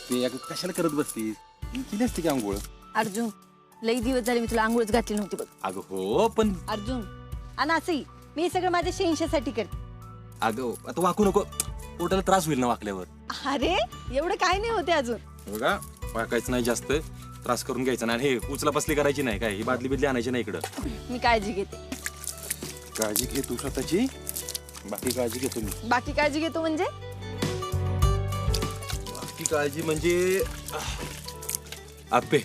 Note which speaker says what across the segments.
Speaker 1: ते अगं कशाला करत बसतीस केली असते की आंघोळ.
Speaker 2: अर्जुन लई दिवस झाले मी तुला आंघोळच घातली नव्हती बघ.
Speaker 1: अगं हो पण
Speaker 2: अर्जुन आणि असंही मी हे सगळं माझ्या शेंशासाठी करते.
Speaker 1: अगं आता वाकू नको, पोटाला त्रास होईल ना वाकल्यावर.
Speaker 2: अरे एवढं काय नाही होते अजून.
Speaker 1: बघा वाकायचं नाही, जास्त त्रास करून घ्यायचा नाही. हे उचला पसली करायची नाही, काय ही बादली बिदली आणायची नाही इकडं.
Speaker 2: मी काळजी घेते.
Speaker 1: काळजी घे तू स्वतःची, बाकी काळजी घेतो मी.
Speaker 2: बाकी काळजी घेतो म्हणजे
Speaker 1: बाकी काळजी म्हणजे आप्पे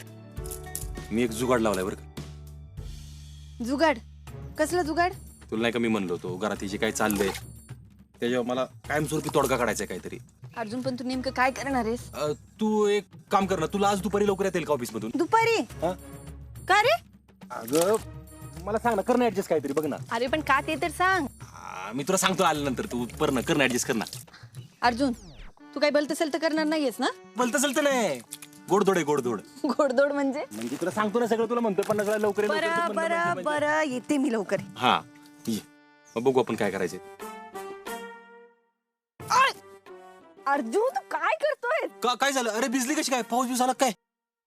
Speaker 1: मी एक जुगाड लावलाय बरं का.
Speaker 2: जुगाड? कसलं जुगाड?
Speaker 1: तुला नाही का मी म्हणलो होतो घरात जे काय चाललंय त्याच्यावर मला कायमस्वरूपी तोडगा काढायचा काहीतरी.
Speaker 2: अर्जुन पण तू नेमकं काय करणार आहेस?
Speaker 1: तू एक काम कर ना, तुला आज दुपारी लवकर येतील का ऑफिस मधून?
Speaker 2: दुपारी?
Speaker 1: हा?
Speaker 2: का रे?
Speaker 1: अगं मला सांग ना, कर ना ऍडजस्ट काहीतरी बघ ना.
Speaker 2: अरे पण का ते तर सांग.
Speaker 1: मी तुला सांगतो आल्यानंतर, तू कर ना ऍडजस्ट कर ना.
Speaker 2: अर्जुन तू काय बलत असेल तर करणार नाहीयेस ना?
Speaker 1: बोलत असेल तर नाही, गोडधोड आहे गोडधोड.
Speaker 2: गोडदोड म्हणजे
Speaker 1: तुला सांगतो ना सगळं, तुला म्हणतो पण लवकर ये, लवकर ये,
Speaker 2: बरं बरं बरं येते मी लवकर.
Speaker 1: हा ये. मग बघू आपण काय करायचे.
Speaker 2: अर्जुन तू काय करतोय?
Speaker 1: काय झालं? अरे भिजली कशी काय? पाऊस बिऊस आला काय?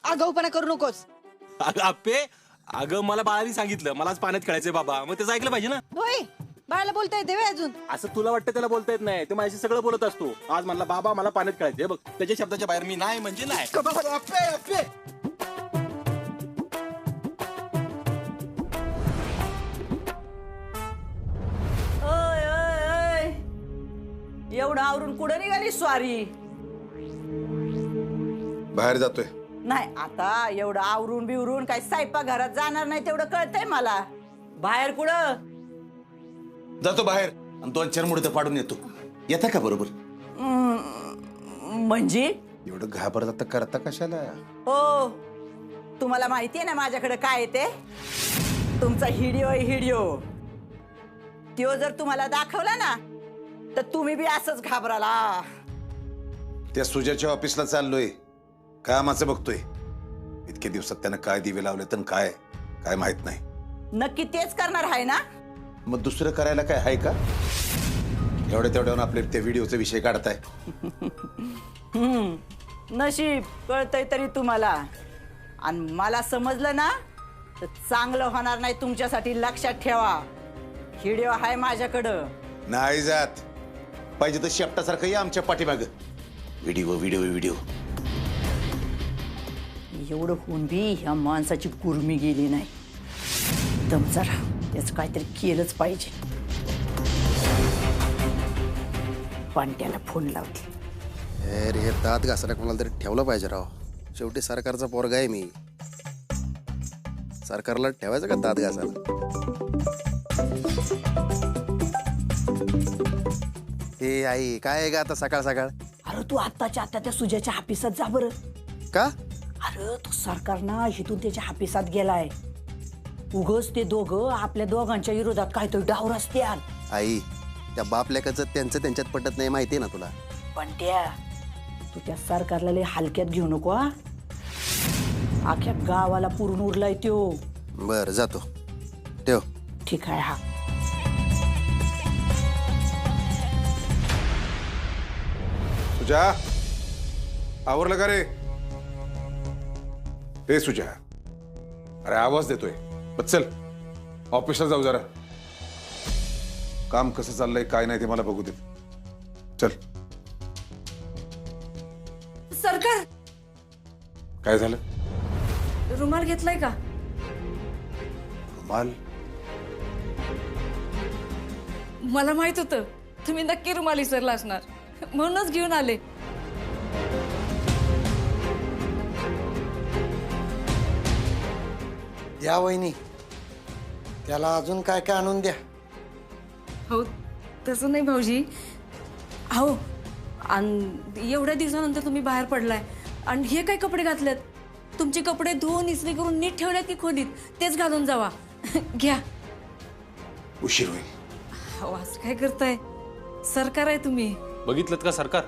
Speaker 2: आगाऊपणा करू नकोस.
Speaker 1: अगं आप्पे, अगं मला बाळाने सांगितलं मला आज पाण्यात खेळायचंय बाबा, मग त्याचं ऐकलं पाहिजे ना.
Speaker 2: होय बाळाला बोलता येते व्हय अजून?
Speaker 1: असं तुला वाटतं त्याला बोलता येत नाही, तो माझ्याशी सगळं बोलत असतो. आज म्हणला बाबा मला पाण्यात खेळायचंय, बघ त्याच्या शब्दाच्या बाहेर मी नाही म्हणजे नाही. आप्पे, आप्पे.
Speaker 3: ओय ओय ओय, एवढं आवरून कुठं निघाली स्वारी?
Speaker 4: बाहेर जातोय.
Speaker 3: नाही आता एवढं आवरून बिवरून काही स्वयंपाक घरात जाणार नाही तेवढं कळतंय मला. बाहेर कुठं?
Speaker 4: जातो बाहेर आणि 2-4 मुहूर्त पाडून येतो. येता का बरोबर?
Speaker 3: म्हणजे
Speaker 4: एवढं घाबरता तर करता कशाला?
Speaker 3: हो तुम्हाला माहितीये ना माझ्याकडे काय आहे ते? तुमचा हिडिओ आहे हिडिओ. त्यो जर तुम्हाला दाखवला ना तर तुम्ही बी असंच घाबराला.
Speaker 4: त्या सुजाच्या ऑफिसला चाललोय, कामाचं बघतोय. इतके दिवसात त्यानं काय दिवे लावले तर काय काय माहित नाही.
Speaker 3: नक्की तेच करणार आहे ना?
Speaker 4: मग दुसरं करायला काय आहे का? एवढ्या तेवढ्यावर आपले ते व्हिडिओचा विषय काढताय.
Speaker 3: नशीब कळतंय तरी तुम्हाला. आणि मला समजलं ना तर चांगलं होणार नाही तुमच्यासाठी. लक्षात ठेवा, व्हिडिओ आहे माझ्याकडं.
Speaker 4: नाही जात, पाहिजे तर शेपटासारखं या आमच्या पाठीमाग. Video video video.
Speaker 3: एवढं होऊन बी ह्या माणसाची कुर्मी गेली नाही. दम जरा, याच काहीतरी केलंच पाहिजे. पांट्याला फोन लावते.
Speaker 5: अरे हे दात घासायला कोणाला तरी ठेवलं पाहिजे राव. शेवटी सरकारचा पोरगा आहे मी. सरकारला ठेवायचं का दात घासायला? हे आई काय आहे का आता सकाळ सकाळ?
Speaker 3: अरे तू आत्ताच्या आता त्या सुजाच्या हापिसात जा बरं.
Speaker 5: का?
Speaker 3: अरे तो सरकारना इथून त्याच्या हापिसात गेलाय. उगच ते दोघं आपल्या दोघांच्या विरोधात काहीतरी डाव रस्त्याल.
Speaker 5: आई त्या बापल्याकाचं त्यांचं त्यांच्यात पटत नाही, माहिती ना तुला.
Speaker 3: पण तू त्या सरकारला लय हलक्यात घेऊ नको हा. अख्ख्या गावाला पुरून उरलाय त्यो.
Speaker 5: बर जातो, ठेव.
Speaker 3: ठीक आहे. हा
Speaker 4: सुजा, आवरलं का रे? हे सुजा, अरे आवाज देतोय. बस चल ऑफिसला जाऊ, जरा काम कसं चाललंय काय नाही ते मला बघू दे. चल.
Speaker 6: सरकार
Speaker 4: काय झालं?
Speaker 6: रुमाल घेतलाय का?
Speaker 4: रुमाल?
Speaker 6: मला माहित होतं तुम्ही नक्की रुमाल विसरला असणार, म्हणूनच घेऊन आले.
Speaker 7: द्या वहिनी, त्याला अजून काय काय आणून द्या.
Speaker 6: हो तसं नाही भाऊजी. हो आणि एवढ्या दिवसानंतर तुम्ही बाहेर पडलाय आणि हे काय कपडे घातलेत? तुमचे कपडे धुवून इस्त्री करून नीट ठेवल्यात की खोलीत? तेच घालून जावा. घ्या.
Speaker 4: उशीर होईल.
Speaker 6: हो असं काय करताय? सरकार आहे तुम्ही.
Speaker 1: बघितलं का सरकार?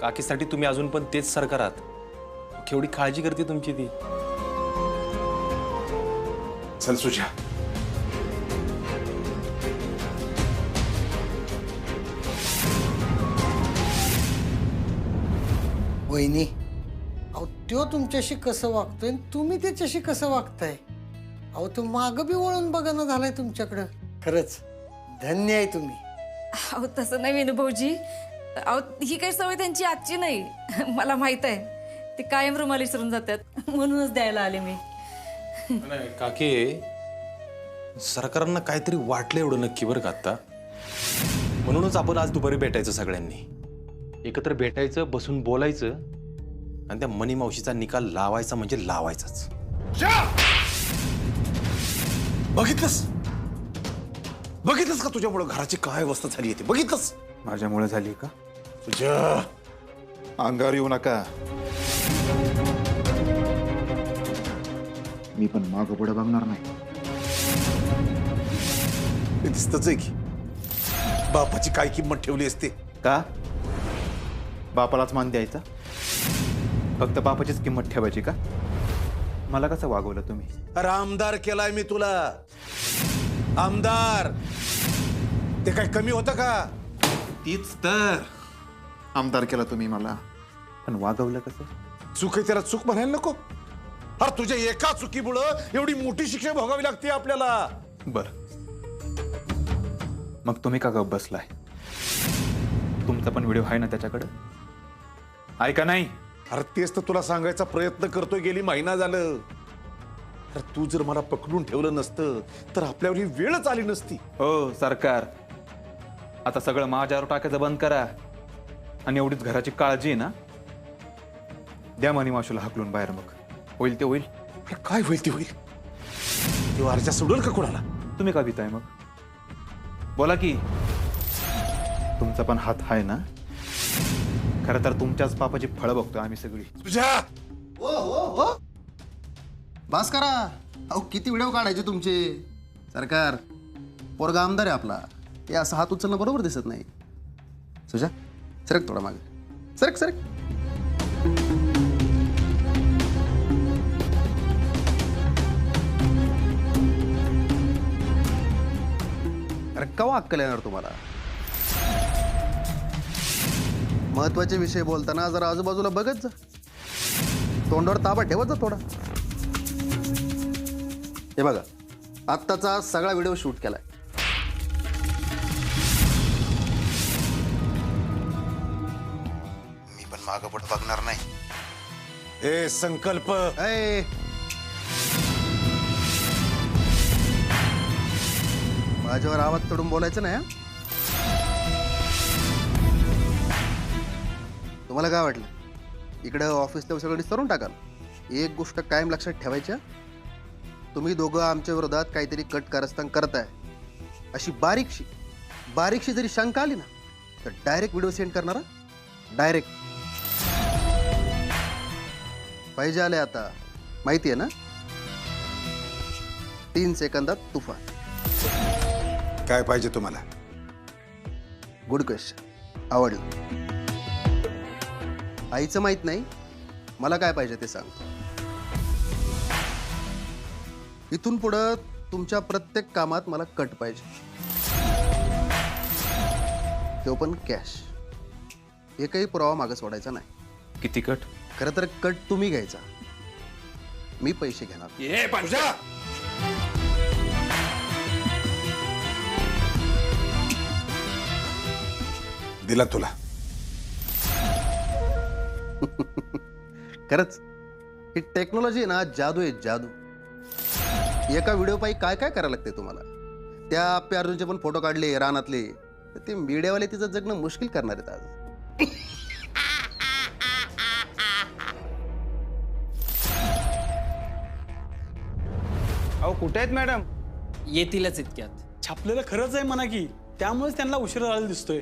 Speaker 1: काकीसाठी तुम्ही अजून पण तेच सरकार आहात. केवढी काळजी करते तुमची ती.
Speaker 4: चल सुजा.
Speaker 7: वहिनी, अहो तो तुमच्याशी कसं वागतोय आणि तुम्ही त्याच्याशी कसं वागताय? अहो तो मागं बी वळून बघणं झालाय तुमच्याकडं. खरंच धन्य आहे तुम्ही.
Speaker 6: अहो तसं नाही विनू भाऊजी. अहो ही काही सवय त्यांची आजची नाही, मला माहित आहे. ते कायम रुमाल विसरून जातात, म्हणूनच द्यायला आले मी.
Speaker 1: नाही काकी, सरकारांना काहीतरी वाटलं एवढं नक्की बरं का आता. म्हणूनच आपण आज दुपारी भेटायचं, सगळ्यांनी एकत्र भेटायचं, बसून बोलायचं आणि त्या मनी मावशीचा निकाल लावायचा म्हणजे लावायचाच.
Speaker 4: बघितलंस का तुझ्यामुळे घराची काय अवस्था झाली आहे? बघितलंस?
Speaker 8: माझ्यामुळे झाली का?
Speaker 4: तुझ्या अंगावर येऊ नका.
Speaker 8: मी पण मागं पुढे बघणार नाही.
Speaker 4: ते दिसतच आहे की बापाची काय किंमत ठेवली असते.
Speaker 8: का बापालाच मान द्यायचा? फक्त बापाचीच किंमत ठेवायची का? मला कसं वागवलं तुम्ही?
Speaker 4: अरे आमदार केलाय मी तुला, आमदार. ते काय कमी होतं का?
Speaker 8: तीच तर आमदार केला तुम्ही मला, पण वागवलं कसं?
Speaker 4: चूक आहे त्याला चूक म्हणायला नको. अरे तुझ्या एका चुकीमुळं एवढी मोठी शिक्षा भोगावी लागते आपल्याला.
Speaker 8: बर, मग तुम्ही का गप बसलाय? तुमचा पण व्हिडिओ आहे ना त्याच्याकडे? ऐका नाही.
Speaker 4: अरे तेच तर तुला सांगायचा प्रयत्न करतोय, गेली महिना झालं. अरे तू जर मला पकडून ठेवलं नसतं तर आपल्यावर ही वेळच आली नसती.
Speaker 8: हो सरकार, आता सगळं माझ्यावर टाकायचं बंद करा. आणि एवढीच घराची काळजी आहे ना, द्या मनी मावशीला हाकलून बाहेर. मग होईल ते होईल.
Speaker 4: अरे काय होईल ते होईल. तेव्हा अर्जा सोडल का कोणाला?
Speaker 8: तुम्ही का भीताय मग? बोला की. तुमचा पण हात आहे ना. खरं तर तुमच्याच पापाची फळं बघतो आम्ही सगळी.
Speaker 4: तुझ्या
Speaker 5: हो हो हो, बस करा. अहो किती व्हिडिओ काढायचे तुमचे? सरकार, पोरगा आमदार आहे आपला, हे असं हात उचलणं बरोबर दिसत नाही. सुजा, सरक थोडा मागे, सरक सरक. अरे केव्हा अक्कल येणार तुम्हाला? महत्वाचे विषय बोलताना जरा आजूबाजूला बघत जा, तोंडावर ताबा ठेवत जा थोडा. हे बघा, आत्ताचा सगळा व्हिडिओ शूट केलाय. मी पण मागं पुढे बघणार नाही.
Speaker 4: ए संकल्प,
Speaker 5: ऐ, माझ्यावर आवाज चढून बोलायचं नाही. तुम्हाला काय वाटलं? इकडं ऑफिसला सगळं विसरून टाकाल. एक गोष्ट कायम लक्षात ठेवायच्या, तुम्ही दोघं आमच्या विरोधात काहीतरी कट कारस्थान करताय अशी बारीकशी जरी शंका आली ना, तर डायरेक्ट व्हिडिओ सेंड करणारा. डायरेक्ट पाहिजे आले आता, माहिती आहे ना? 3 सेकंदात तुफान.
Speaker 4: काय पाहिजे तुम्हाला?
Speaker 5: गुड क्वेश्चन, आवडलं. आईचं माहित नाही, मला काय पाहिजे ते सांगतो. इथून पुढं तुमच्या प्रत्येक कामात मला कट पाहिजे, तो पण कॅश. एकही पुरावा मागे सोडायचा नाही.
Speaker 8: किती कट?
Speaker 5: खरं तर कट तुम्ही घ्यायचा, मी पैसे घेणार.
Speaker 4: ए तुझ्या दिला तुला.
Speaker 5: खरंच ही टेक्नॉलॉजी ना जादू आहे, जादू. एका व्हिडिओ पायी काय काय करायला लागते तुम्हाला. त्या आप्पे अर्जुनचे पण फोटो काढले रानातले, तर ते मीडियावाले तिचं जगणं मुश्किल करणार आहेत आज.
Speaker 9: अहो कुठे आहेत मॅडम?
Speaker 10: येतीलच इतक्यात.
Speaker 9: छापलेलं खरंच आहे म्हणा की, त्यामुळेच त्यांना उशीर झालेला दिसतोय.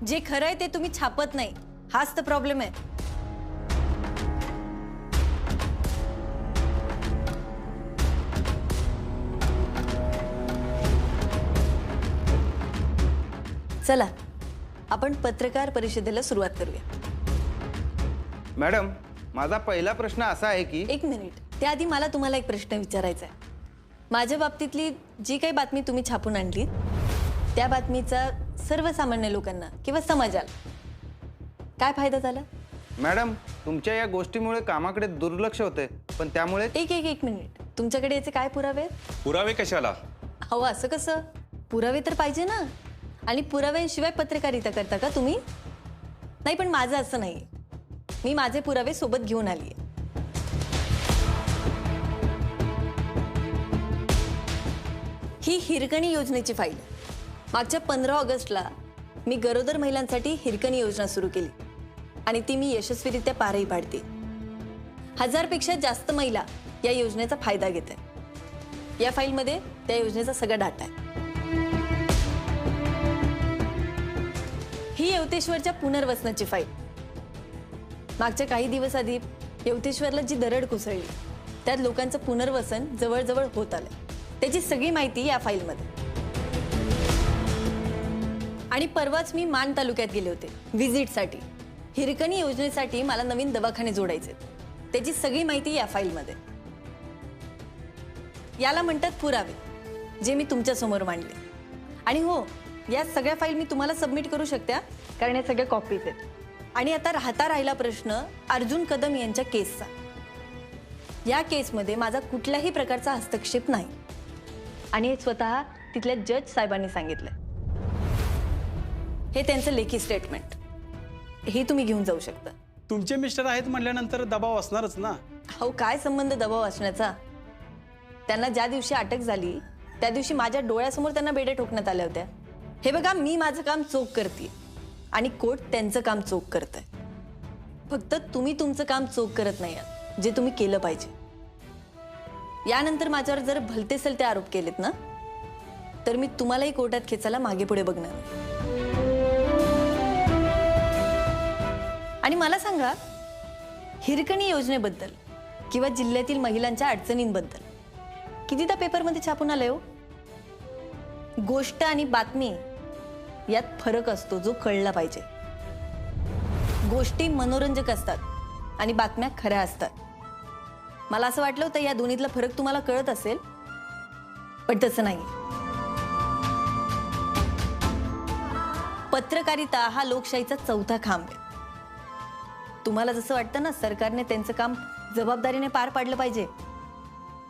Speaker 2: जे खरं आहे ते तुम्ही छापत नाही, हाच तर प्रॉब्लेम आहे. चला आपण पत्रकार परिषदेला सुरुवात करूया.
Speaker 9: मॅडम माझा पहिला प्रश्न असा आहे की,
Speaker 2: एक मिनिट, त्याआधी मला तुम्हाला एक प्रश्न विचारायचा आहे. माझ्या बाबतीतली जी काही बातमी तुम्ही छापून आणली, त्या बातमीचा सर्वसामान्य लोकांना किंवा समाजाला काय फायदा झाला?
Speaker 8: मॅडम तुमच्या या गोष्टीमुळे कामाकडे दुर्लक्ष होते, पण त्यामुळे
Speaker 2: एक मिनिट, तुमच्याकडे याचे काय पुरावे आहेत?
Speaker 1: पुरावे कशाला?
Speaker 2: अहो असं कसं, पुरावे तर पाहिजे ना. आणि पुराव्यांशिवाय पत्रकारिता करता का तुम्ही? नाही, पण माझं असं नाही. मी माझे पुरावे सोबत घेऊन आली आहे. ही हिरकणी योजनेची फाईल. मागच्या 15 ऑगस्टला मी गरोदर महिलांसाठी हिरकणी योजना सुरू केली आणि ती मी यशस्वीरित्या पारही पाडते. 1000 पेक्षा जास्त महिला या योजनेचा फायदा घेत आहेत. या फाईलमध्ये त्या योजनेचा सगळा डाटा आहे. ही येवतेश्वरच्या पुनर्वसनाची फाईल. मागच्या काही दिवस आधी येवतेश्वरला जी दरड कोसळली त्यात लोकांचं पुनर्वसन जवळजवळ होत आलं. त्याची सगळी माहिती या फाईलमध्ये. आणि परवाच मी मान तालुक्यात गेले होते व्हिजिटसाठी. हिरकणी योजनेसाठी मला नवीन दवाखाने जोडायचे. त्याची सगळी माहिती या फाईलमध्ये. याला म्हणतात पुरावे, जे मी तुमच्या समोर मांडले. आणि हो, या सगळ्या फाईल मी तुम्हाला सबमिट करू शकते, कारण या सगळ्या कॉपीज आहेत. आणि आता राहिला प्रश्न अर्जुन कदम यांच्या केसचा. या केसमध्ये माझा कुठल्याही प्रकारचा हस्तक्षेप नाही आणि हे स्वतः तिथल्या जज साहेबांनी सांगितलंय. हे त्यांचं लेखी स्टेटमेंट. हे तुम्ही घेऊन जाऊ शकता.
Speaker 9: तुमचे मिस्टर आहेत म्हटल्यानंतर दबाव असणारच ना.
Speaker 2: अहो काय संबंध दबाव असण्याचा? त्यांना ज्या दिवशी अटक झाली त्या दिवशी माझ्या डोळ्यासमोर त्यांना बेड्या ठोकण्यात आल्या होत्या. हे बघा, मी माझं काम चोख करते आणि कोर्ट त्यांचं काम चोख करत आहे. फक्त तुम्ही तुमचं काम चोख करत नाही आहात, जे तुम्ही केलं पाहिजे. यानंतर माझ्यावर जर भलते सलते आरोप केलेत ना, तर मी तुम्हालाही कोर्टात खेचायला मागे पुढे बघणार नाही. आणि मला सांगा, हिरकणी योजनेबद्दल किंवा जिल्ह्यातील महिलांच्या अडचणींबद्दल कितीदा पेपरमध्ये छापून आलंय हो? गोष्ट आणि बातमी यात फरक असतो, जो कळला पाहिजे. गोष्टी मनोरंजक असतात आणि बातम्या खऱ्या असतात. मला असं वाटलं होतं या दोन्हीतला फरक तुम्हाला कळत असेल, पण तसं नाही. पत्रकारिता हा लोकशाहीचा चौथा खांब आहे. तुम्हाला जसं वाटतं ना सरकारने त्यांचं काम जबाबदारीने पार पाडलं पाहिजे,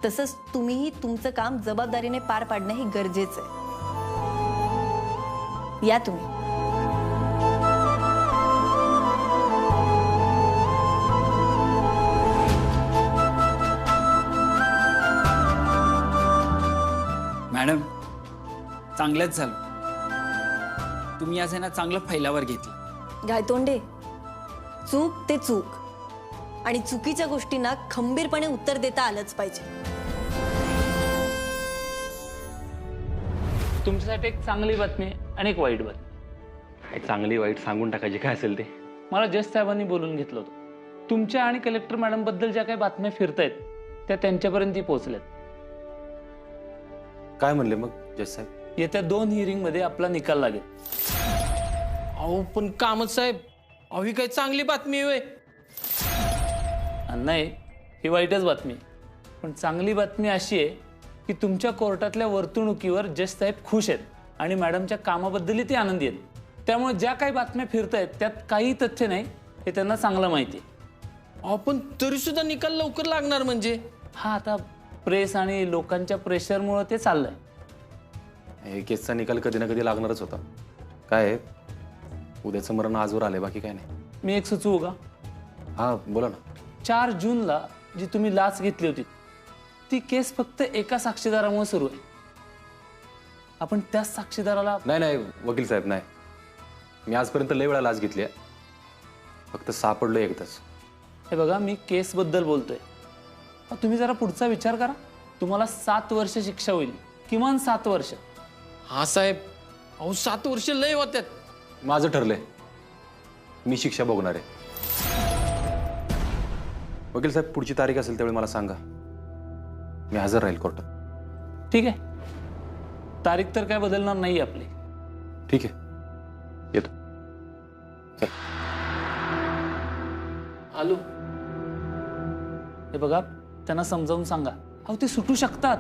Speaker 2: तसंच तुम्हीही तुमचं काम जबाबदारीने पार पाडणं हे गरजेचं आहे. या तुम्ही.
Speaker 10: मॅडम, चांगलंच झालं. तुम्ही आज आहे ना चांगलं फैलावर घेतलं.
Speaker 2: गायतोंडे, चूक ते चूक आणि चुकीच्या गोष्टींना खंबीरपणे उत्तर देता आलंच पाहिजे.
Speaker 11: तुमच्यासाठी एक चांगली बातमी आणि एक वाईट बातमी.
Speaker 1: चांगली वाईट सांगून टाकायची, काय असेल ते.
Speaker 11: मला जज साहेबांनी बोलून घेतलं होतं. तुमच्या आणि कलेक्टर मॅडम बद्दल ज्या काही बातम्या फिरतायत त्या त्यांच्यापर्यंत पोहोचल्यात.
Speaker 1: काय म्हणले मग जज साहेब?
Speaker 11: येत्या 2 हिअरिंगमध्ये आपला निकाल लागेल.
Speaker 10: अहो पण कामत साहेब, अहो ही काही चांगली बातमी आहे.
Speaker 11: नाही, ही वाईटच बातमी. पण चांगली बातमी अशी आहे की तुमच्या कोर्टातल्या वर्तणुकीवर जज साहेब खुश आहेत आणि मॅडमच्या कामाबद्दलही ते आनंदी आहेत. त्यामुळे ज्या काही बातम्या फिरतायत त्यात काही तथ्य नाही हे त्यांना चांगलं माहिती आहे.
Speaker 10: अहो पण तरी सुद्धा निकाल लवकर लागणार म्हणजे?
Speaker 11: हा, आता प्रेस आणि लोकांच्या प्रेशरमुळे ते चाललंय.
Speaker 1: हे केसचा निकाल कधी ना कधी लागणारच होता. काय आहे, उद्याचं मरण आजवर आलंय, बाकी काय नाही.
Speaker 11: मी एक सुचवू का?
Speaker 1: हा बोला ना.
Speaker 11: 4 जूनला जी तुम्ही लाच घेतली होती ती केस फक्त एका साक्षीदारामुळे सुरू आहे. आपण त्याच साक्षीदाराला.
Speaker 1: नाही वकील साहेब, नाही. मी आजपर्यंत लय वेळा लाच घेतली आहे, फक्त सापडलो एकदाच.
Speaker 11: हे बघा, मी केसबद्दल बोलतोय. तुम्ही जरा पुढचा विचार करा. तुम्हाला 7 वर्ष शिक्षा होईल, किमान 7 वर्ष.
Speaker 10: हा साहेब, अहो 7 वर्ष लय होत्यात.
Speaker 1: माझं ठरलंय, मी शिक्षा भोगणार आहे. वकील साहेब, पुढची तारीख असेल त्यावेळी मला सांगा, मी हजर राहील कोर्टात.
Speaker 11: ठीक आहे, तारीख तर काय बदलणार नाही आपली.
Speaker 1: ठीक आहे, येतो. चल.
Speaker 11: आलो. हे बघा, त्यांना समजावून सांगा. अहो ते सुटू शकतात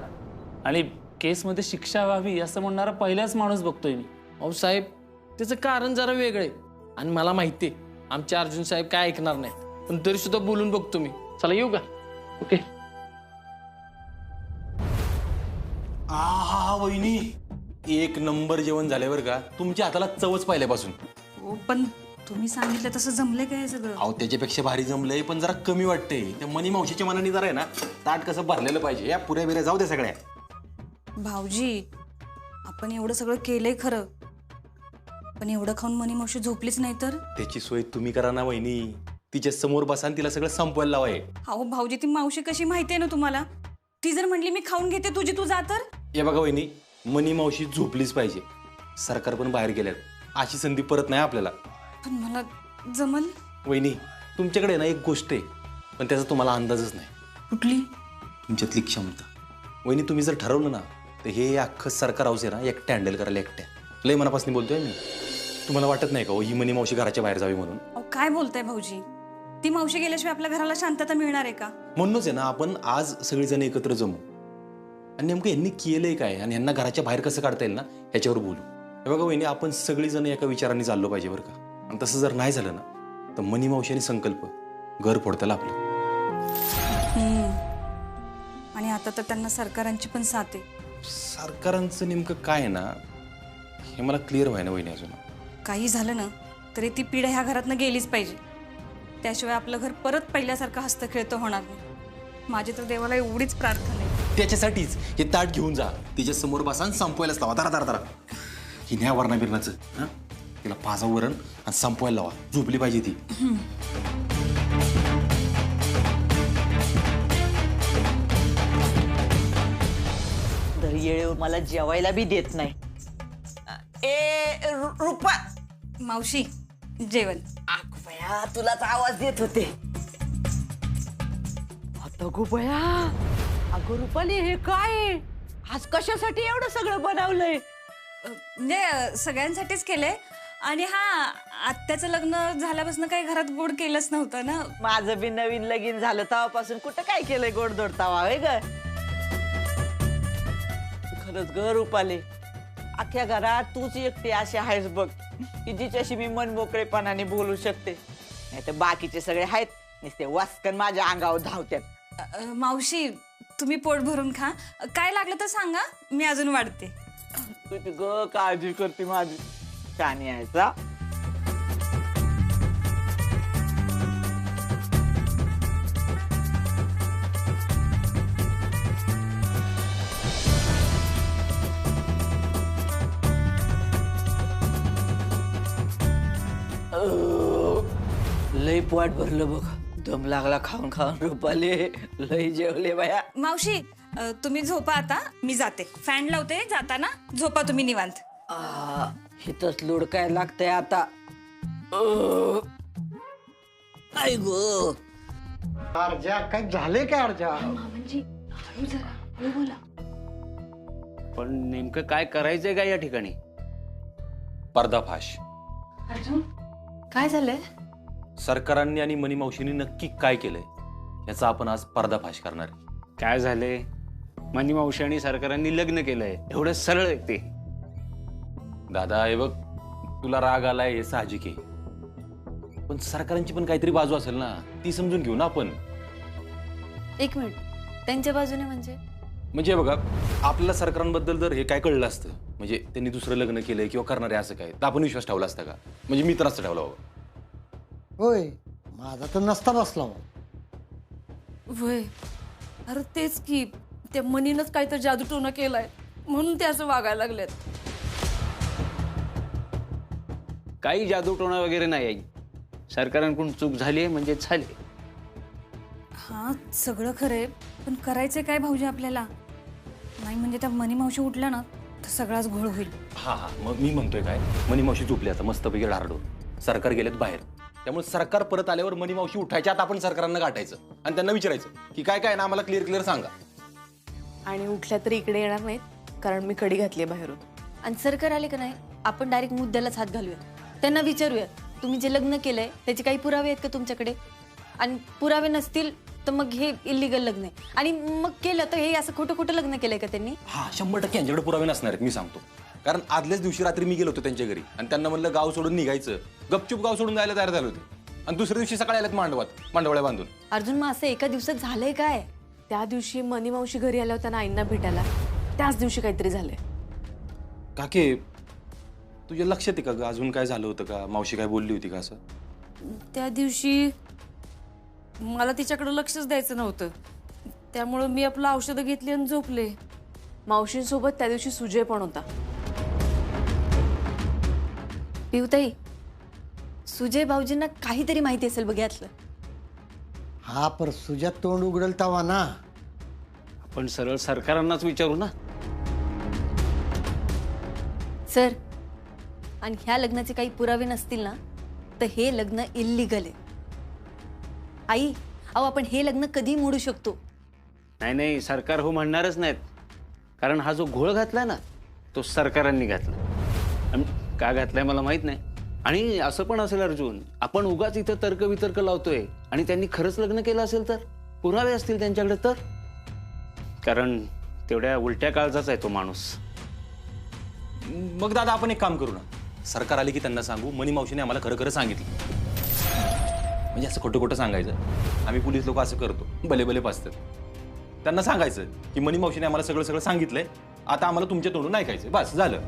Speaker 11: आणि केसमध्ये शिक्षा व्हावी असं म्हणणारा पहिलाच माणूस बघतोय मी.
Speaker 10: अहो साहेब, त्याचं कारण जरा वेगळं आहे आणि मला माहिती आहे. आमचे अर्जुन साहेब काय ऐकणार नाहीत, पण तरी सुद्धा बोलून बघतो मी. चला येऊ का? ओके.
Speaker 1: आहा वहिनी, एक नंबर जेवण झाले बरं का. तुमच्या हाताला चवच पाहिल्यापासून.
Speaker 6: हो पण तुम्ही सांगितलं तसं जमले काय सगळं?
Speaker 1: अहो त्याच्यापेक्षा भारी जमलंय, पण जरा कमी वाटते. त्या मनी मावशीच्या मनाने जरा आहे ना ताट कसं भरलेलं पाहिजे. या पुऱ्या बिऱ्या जाऊ दे सगळ्या.
Speaker 6: भाऊजी, आपण एवढं सगळं केलंय खरं, पण एवढं खाऊन मनी मावशी झोपलीच नाही तर?
Speaker 1: त्याची सोय तुम्ही करा ना वहिनी. तिच्या समोर बसा आणि तिला सगळं संपवायला लावाय.
Speaker 6: अहो भाऊजी, ती मावशी कशी माहितीये ना तुम्हाला? ती जर म्हटली मी खाऊन घेते तुझी तू जा तर?
Speaker 1: हे बघा वहिनी, मनी मावशी झोपलीच पाहिजे. सरकार पण बाहेर गेल्यात, अशी संधी परत नाही आपल्याला.
Speaker 6: पण मला जमल?
Speaker 1: वहिनी तुमच्याकडे ना एक गोष्ट आहे, पण त्याचा तुम्हाला अंदाजच नाही.
Speaker 6: कुठली?
Speaker 1: तुमच्यातली क्षमता. वहिनी तुम्ही जर ठरवलं ना तर हे अख्खं सरकार हाऊस आहे ना एकट्या हँडल करायला. एकट्या लय मनापासून बोलतोय मी. तुम्हाला वाटत नाही का हो ही मनी मावशी घराच्या बाहेर जावी म्हणून?
Speaker 6: अहो काय बोलताय भाऊजी? ती मावशी गेल्याशिवाय आपल्या घराला शांतता मिळणार आहे का?
Speaker 1: म्हणूनच आहे ना आपण आज सगळेजण एकत्र जमू आणि नेमकं यांनी केलंय काय आणि यांना घराच्या बाहेर कसं काढता येईल ना ह्याच्यावर बोलू. हे बघा वहिनी, आपण सगळेजण एका विचाराने चाललो पाहिजे बरं का. आणि तसं जर नाही झालं ना तर मनी मावशी आणि संकल्प घर फोडताल आपलं.
Speaker 6: आणि आता तर त्यांना सरकारांची पण साथ आहे.
Speaker 1: सरकारांचं नेमकं काय आहे ना हे मला क्लिअर व्हाय ना वहिनी अजून.
Speaker 6: काही झालं ना तरी ती पिढ्या ह्या घरातनं गेलीच पाहिजे. त्याशिवाय आपलं घर परत पहिल्यासारखं हस्तखेळतं होणार नाही. माझी तर देवाला एवढीच प्रार्थना आहे.
Speaker 1: त्याच्यासाठीच हे ताट घेऊन जा, तिच्या समोर बसा आणि संपवायलाच लावा. दारा दारा दारा ही न्या वरणा बिरणाचं हां, तिला पाजा वरण आणि संपवायला लावा. झोपली पाहिजे ती.
Speaker 3: दर येळेवर मला जेवायला बी देत नाही. रुपा,
Speaker 6: मावशी जेवण.
Speaker 3: बया तुलाच आवाज देत होते. आता गो बया, अगं रुपाली हे काय आज कशासाठी एवढं सगळं बनवलंय?
Speaker 6: म्हणजे सगळ्यांसाठीच केलंय. आणि हा, आत्याचं लग्न झाल्यापासून काही घरात गोड केलंच नव्हतं ना.
Speaker 3: माझं बी नवीन लगीन झालं तेव्हापासून कुठं काय केलंय गोडधोड तवा होय ग. खरंच ग रुपाली, अख्ख्या घरात तूच एकटी अशी आहेस बघ की जिच्याशी मी मन मोकळेपणाने बोलू शकते. नाही तर बाकीचे सगळे आहेत नुसते वास्कन माझ्या अंगावर धावत्यात.
Speaker 6: मावशी तुम्ही पोट भरून खा, काय लागलं तर सांगा, मी अजून वाढते.
Speaker 3: तू ग काळजी करते माझी. छान यायचा. लई पोट भरलं बघ. दम लागला खाऊन खाऊन रुपाले. लई जेवले बाया.
Speaker 6: मावशी तुम्ही झोपा आता, मी जाते. फॅन लावते, जाताना झोपा तुम्ही निवांत.
Speaker 3: हिथंच लोड काय लागतंय आता. आई गो
Speaker 7: अर्जा काय झाले काय अर्जा?
Speaker 12: पण नेमकं काय करायचंय का या ठिकाणी?
Speaker 1: पर्दाफाश.
Speaker 2: काय झालंय?
Speaker 1: सरकारांनी आणि मनी मावशींनी नक्की काय केलंय याचा आपण आज पर्दाफाश करणार आहे.
Speaker 12: काय झालंय? मनी मावशी आणि सरकारांनी लग्न केलंय, एवढं सरळ आहे ते.
Speaker 1: दादा हे बघ, तुला राग आलाय हे साहजिक आहे, पण सरकारांची पण काहीतरी बाजू असेल ना, ती समजून घेऊ ना आपण.
Speaker 2: एक मिनिट, त्यांच्या बाजूने म्हणजे
Speaker 1: बघा, आपल्याला सरकारांबद्दल जर हे काय कळलं असतं, म्हणजे त्यांनी दुसरं लग्न केलंय किंवा करणार आहे असं काय, तर आपण विश्वास ठेवला असता का? म्हणजे मी तर असं ठेवला बाबा.
Speaker 7: होय, माझा तर नसता बसला.
Speaker 6: वय, अरे तेच की, त्या मनीनच काहीतरी जादूटोना केलाय म्हणून ते असं वागायला लागलेत.
Speaker 12: काही जादूटोणा वगैरे नाही आई. सरकारांकडून चूक झाली म्हणजे झाली.
Speaker 6: हा सगळं खरंय, पण करायचंय काय भाऊजी आपल्याला? नाही म्हणजे त्या मनी मावशी उठल्या ना तर सगळाच घोळ होईल.
Speaker 1: हा हा, मग मी म्हणतोय काय, मनी मावशी झोपली आता मस्तपैकी डारडून, सरकार गेलेत बाहेर. त्यामुळे सरकार परत आल्यावर मनी मावशी उठायच्या आता आपण सरकारांना गाठायचं आणि त्यांना विचारायचं की काय काय ना आम्हाला क्लिअर सांगा.
Speaker 13: आणि उठल्या तरी इकडे येणार नाहीत, कारण मी कडी घातली बाहेरून.
Speaker 2: आणि सरकार आले का नाही, आपण डायरेक्ट मुद्द्यालाच हात घालूया. त्यांना विचारूया, तुम्ही जे लग्न केलंय त्याचे काही पुरावे आहेत का तुमच्याकडे? आणि पुरावे नसतील तर मग हे इलिगल लग्न आहे. आणि मग केलं तर हे असं खोटं लग्न केलंय का त्यांनी?
Speaker 1: हा, 100% यांच्याकडे पुरावे नसणार आहेत, मी सांगतो. कारण आदल्याच दिवशी रात्री मी गेलो होतो त्यांच्या घरी आणि त्यांना म्हणलं गाव सोडून निघायचं, गपचूप गाव सोडून जायला तयार झाले होते. आणि दुसऱ्या दिवशी सकाळी आल्यात मांडवळ्या बांधून.
Speaker 2: अर्जुन, मग असं एका दिवसात झालंय काय?
Speaker 13: त्या दिवशी मनी मावशी घरी आल्या होत्या ना आईंना भेटायला, त्याच दिवशी काहीतरी झालंय.
Speaker 1: काके, तुझ्या लक्षात आहे का ग अजून काय झालं होतं का? मावशी काय बोलली होती का असं?
Speaker 6: त्या दिवशी मला तिच्याकडे लक्षच द्यायचं नव्हतं, त्यामुळं मी आपलं औषधं घेतली आणि झोपले.
Speaker 13: मावशींसोबत त्या दिवशी सुजय पण होता.
Speaker 2: पिऊताई, सुजय भाऊजींना काहीतरी माहिती असेल बघ यातलं.
Speaker 7: हा पर सुजात तोंड उघडल तवा ना.
Speaker 12: आपण सरळ सरकारांनाच विचारू ना.
Speaker 2: सर, आणि ह्या लग्नाचे काही पुरावे नसतील ना तर हे लग्न इल्लीगल आहे. आई, अहो आपण हे लग्न कधी मोडू शकतो.
Speaker 12: नाही, सरकार हो म्हणणारच नाहीत, कारण हा जो घोळ घातलाय ना तो सरकारांनी घातला. आणि का घातलाय मला माहित नाही. आणि असं पण असेल अर्जुन, आपण उगाच इथं तर्कवितर्क लावतोय आणि त्यांनी खरंच लग्न केलं असेल तर पुरावे असतील त्यांच्याकडे तर. कारण तेवढ्या उलट्या काळजाचा आहे तो माणूस.
Speaker 1: मग दादा आपण एक काम करू ना, सरकार आले की त्यांना सांगू मनी मावशीने आम्हाला खरं खरं सांगितलं. म्हणजे असं खोटं खोटं सांगायचं. आम्ही पोलीस लोक असं करतो, भले भले पाचतात. त्यांना सांगायचं की मनी मावशीने आम्हाला सगळं सांगितलंय, आता आम्हाला तुमच्या तोंडून ऐकायचं, बस झालं.